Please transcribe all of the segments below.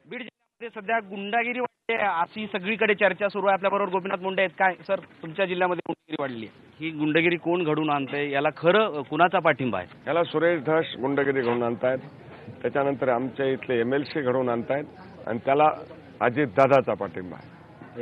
बीड जिल्ह्यामध्ये सध्या गुंडागिरी वाढली आहे अशी सगळीकडे चर्चा सुरू आहे। आपल्याबरोबर गोपीनाथ मुंडे आहेत। काय सर, तुमच्या जिल्ह्यामध्ये गुंडागिरी वाढली आहे, ही गुंडागिरी कोण घडून आणतंय, याला खरं कुणाचा पाठिंबा आहे? याला सुरेश धस गुंडगिरी घडवून आणतायत, त्याच्यानंतर आमच्या इथले MLC घडवून आणतायत आणि त्याला अजितदादाचा पाठिंबा आहे।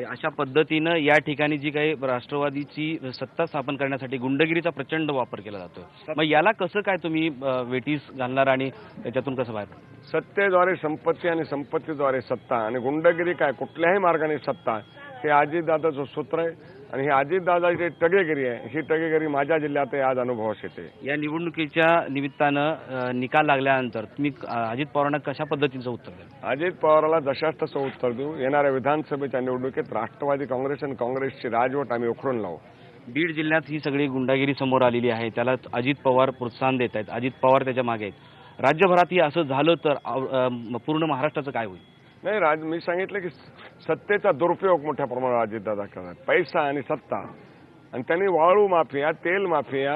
अशा पद्धतीनं या ठिकाणी जी काही राष्ट्रवादीची सत्ता स्थापन करण्यासाठी गुंडगिरीचा प्रचंड वापर केला जातोय, मग याला कसं काय तुम्ही वेटीस घालणार आणि त्याच्यातून कसं बाहेर? सत्तेद्वारे संपत्ती आणि संपत्तीद्वारे सत्ता आणि गुंडगिरी काय कुठल्याही मार्गाने सत्ता, हे अजितदादाचं सूत्र आहे। आणि ही अजितदादाची टगेगिरी आहे, ही टगेगिरी माझ्या जिल्ह्यात आज अनुभवास येते। या निवडणुकीच्या निमित्तानं निकाल लागल्यानंतर तुम्ही अजित पवारांना कशा पद्धतीचं उत्तर द्याल? अजित पवाराला जशास तसं उत्तर देऊ। येणाऱ्या विधानसभेच्या निवडणुकीत राष्ट्रवादी काँग्रेस आणि काँग्रेसची राजवट आम्ही उखडून लावू। बीड जिल्ह्यात ही सगळी गुंडागिरी समोर आलेली आहे, त्याला अजित पवार प्रोत्साहन देत आहेत, अजित पवार त्याच्या मागे आहेत। राज्यभरात ही असं झालं तर पूर्ण महाराष्ट्राचं काय होईल? नाही, मी सांगितलं की सत्तेचा दुरुपयोग मोठ्या प्रमाणावर अजितदादा करतात, पैसा आणि सत्ता, आणि त्यांनी वाळू माफिया, तेल माफिया,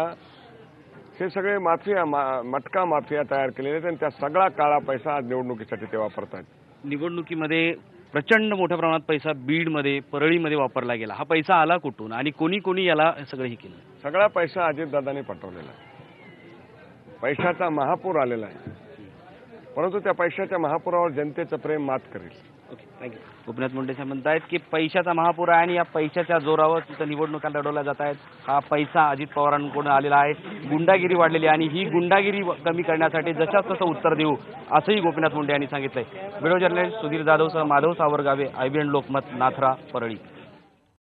हे सगळे माफिया, मटका माफिया तयार केलेले आहेत आणि त्या सगळा काळा पैसा आज निवडणुकीसाठी ते वापरतात। निवडणुकीमध्ये प्रचंड मोठ्या प्रमाणात पैसा बीडमध्ये, परळीमध्ये वापरला गेला, हा पैसा आला कुठून आणि कोणी याला सगळं हे केलं? सगळा पैसा अजितदादांनी पटवलेला आहे, पैशाचा महापूर आलेला आहे, परंतु त्या पैशाच्या महापुरावर जनतेचं प्रेम मात करेल। Okay, thank you. गोपीनाथ मुंडे साहेब म्हणतायत की पैशाचा महापूर आहे आणि या पैशाच्या जोरावर तिथं निवडणुका लढवल्या जात आहेत। हा पैसा अजित पवारांकडून आलेला आहे, गुंडागिरी वाढलेली आहे आणि ही गुंडागिरी कमी करण्यासाठी जशाच तसं उत्तर देऊ, असंही गोपीनाथ मुंडे यांनी सांगितलंय। व्हिडिओ जर्नलिस्ट सुधीर जाधवसह माधव सावरगावे, IBN लोकमत, नाथरा, परळी।